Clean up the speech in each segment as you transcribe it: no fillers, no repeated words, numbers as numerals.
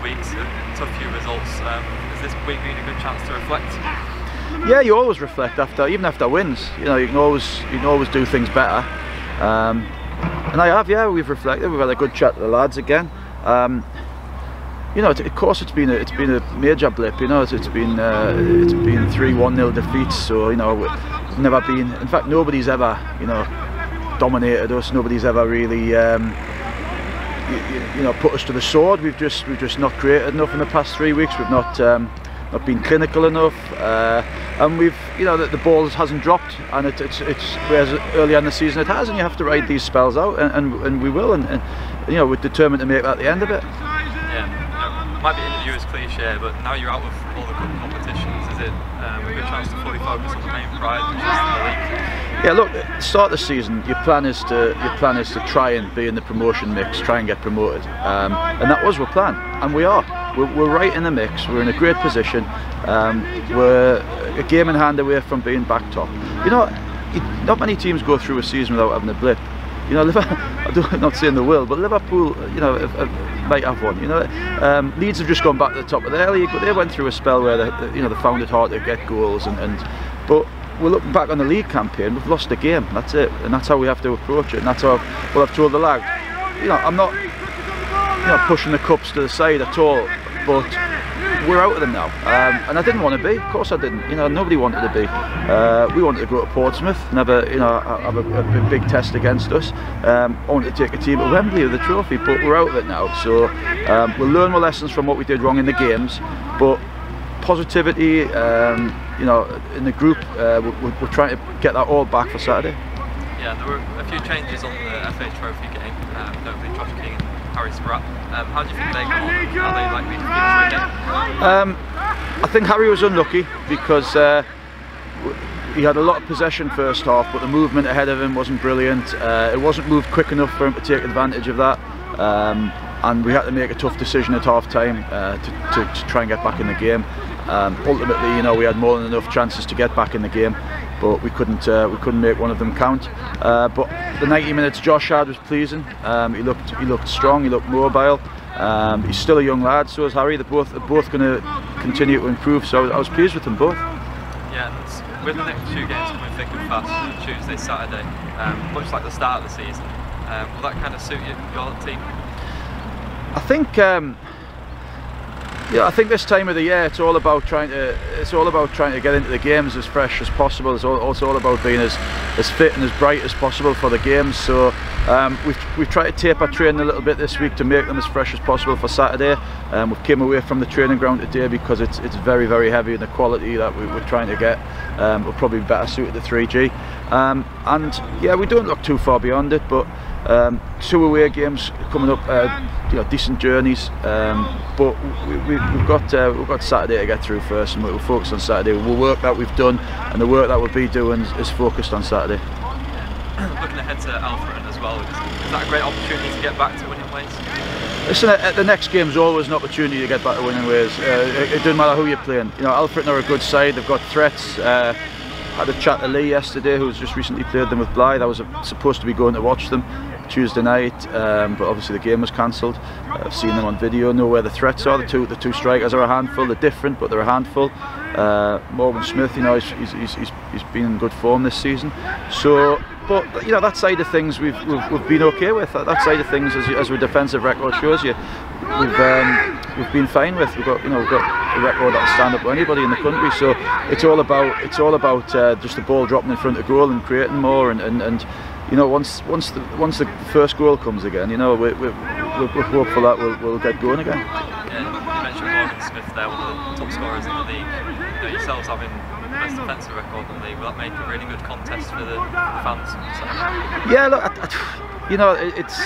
weeks, tough few results. Has this week been a good chance to reflect? Yeah, you always reflect even after wins. You know, you can always do things better. And I have, yeah, we've reflected. We've had a good chat to the lads again. You know, of course, it's been a major blip. You know, it's been 3-1-0 defeats. So you know, we've never been. In fact, nobody's ever, you know, dominated us. Nobody's ever really, you know, put us to the sword. We've just not created enough in the past 3 weeks. We've not been clinical enough, and we've, you know, the ball hasn't dropped, and it's whereas earlier in the season it has, and you have to ride these spells out, and we will, and you know, we're determined to make that the end of it. Yeah. Might be interviewer's cliche, but now you're out of all the cup competitions, is it a good chance to fully focus on the main prize, which is the league? Yeah, look, at the start of the season, your plan is to try and be in the promotion mix, try and get promoted, and that was our plan, and we are. We're right in the mix. We're in a great position. We're a game in hand away from being back top. You know, not many teams go through a season without having a blip. You know, I'm not saying they will, but Liverpool, you know, might have one. You know, Leeds have just gone back to the top of their league, but they went through a spell where they found it hard to get goals, but we're looking back on the league campaign. We've lost a game. That's it, and that's how we have to approach it. And that's how I've told the lad. You know, I'm not, you know, pushing the cups to the side at all, but we're out of them now, and I didn't want to be. Of course I didn't. You know, nobody wanted to be. We wanted to go to Portsmouth, never, you know, have a big test against us. I wanted to take a team to Wembley with the trophy, but we're out of it now. So we'll learn our lessons from what we did wrong in the games, but positivity, you know, in the group, we're trying to get that all back for Saturday. Yeah, there were a few changes on the FA Trophy game, notably Josh King and Harry Spratt. How do you think they got on? Are they likely to finish the game? I think Harry was unlucky because he had a lot of possession first half, but the movement ahead of him wasn't brilliant. It wasn't moved quick enough for him to take advantage of that, and we had to make a tough decision at half time to try and get back in the game. Ultimately, you know, we had more than enough chances to get back in the game, but we couldn't make one of them count. But the 90 minutes Josh had was pleasing. He looked strong. He looked mobile. He's still a young lad. So is Harry. They're both going to continue to improve. So I was pleased with them both. Yeah, and with the next two games coming thick and fast, Tuesday, Saturday, much like the start of the season, will that kind of suit your team? I think. Yeah, I think this time of the year it's all about trying to get into the games as fresh as possible. It's also all about being as fit and as bright as possible for the games. So we've tried to taper training a little bit this week to make them as fresh as possible for Saturday. We came away from the training ground today because it's very, very heavy, and the quality that we're trying to get will probably be better suited to 3G. And yeah, we don't look too far beyond it, but 2 away games coming up, you know, decent journeys, but we've got Saturday to get through first, and we'll focus on Saturday. The work that we've done and the work that we'll be doing is focused on Saturday. Looking ahead to Alfreton as well, is that a great opportunity to get back to winning ways? Listen, the next game is always an opportunity to get back to winning ways. It doesn't matter who you're playing. You know, Alfreton are a good side. They've got threats. I had a chat to Lee yesterday, who's just recently played them with Blythe. I was supposed to be going to watch them Tuesday night, but obviously the game was cancelled. I've seen them on video, know where the threats are. The two strikers are a handful. They're different, but they're a handful. Morgan Smith, you know, he's been in good form this season. So, but you know, that side of things we've been okay with. That side of things, as our defensive record shows you, we've been fine with. We've got a record that'll stand up to anybody in the country. So it's all about just the ball dropping in front of goal and creating more, and you know, once the first goal comes again, you know, we're hopeful that we'll get going again. Yeah, you mentioned Morgan Smith there, one of the top scorers in the league. You know, yourselves having the best defensive record in the league, will that make a really good contest for the fans? Yeah, look, you know, it's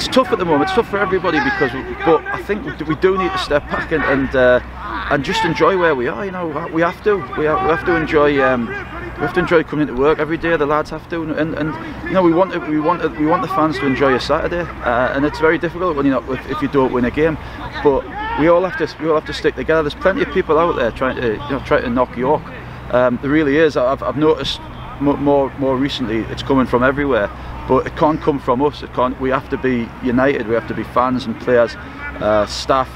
tough at the moment. It's tough for everybody but I think we do need to step back and just enjoy where we are. You know, we have to enjoy. We have to enjoy coming into work every day. The lads have to, and you know, we want the fans to enjoy a Saturday, and it's very difficult when if you don't win a game. But we all have to stick together. There's plenty of people out there trying to knock York. There really is. I've noticed more recently it's coming from everywhere. but it can't come from us. It can't. We have to be united. We have to be fans and players, staff,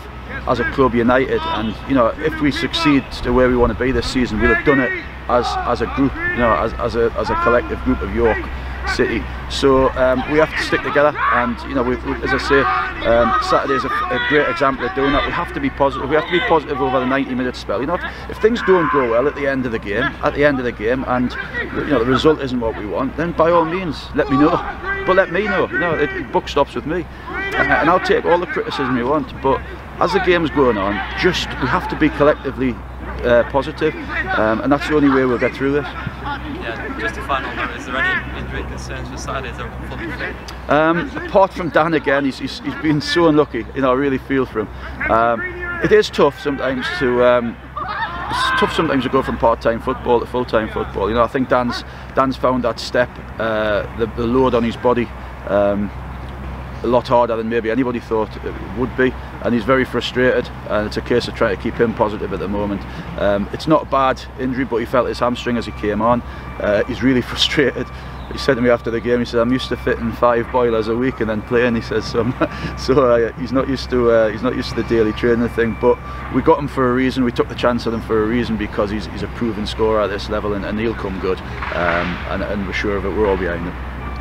as a club united. And you know, if we succeed to where we want to be this season, we'll have done it as a group, you know, as a collective group of York City. So we have to stick together, and you know, as I say, Saturday is a great example of doing that. We have to be positive. We have to be positive over the 90-minute spell. You know, if things don't go well at the end of the game, and you know the result isn't what we want, then by all means let me know. But let me know. You know, the buck stops with me, and I'll take all the criticism you want. But as the game's going on, we have to be collectively positive, and that's the only way we'll get through this. Yeah, just a final note, is there any injury concerns for Saturday? Is everyone fully fit? Apart from Dan again, he's been so unlucky. You know, I really feel for him. It is tough sometimes to go from part-time football to full-time football. You know, I think Dan's found that step, the load on his body, a lot harder than maybe anybody thought it would be, and he's very frustrated, and it's a case of trying to keep him positive at the moment. It's not a bad injury, but he felt his hamstring as he came on. He's really frustrated. He said to me after the game, he said, "I'm used to fitting 5 boilers a week and then playing." He says, so he's not used to the daily training thing. But we got him for a reason. We took the chance on him for a reason, because he's a proven scorer at this level, and he'll come good, and we're sure of it. We're all behind him.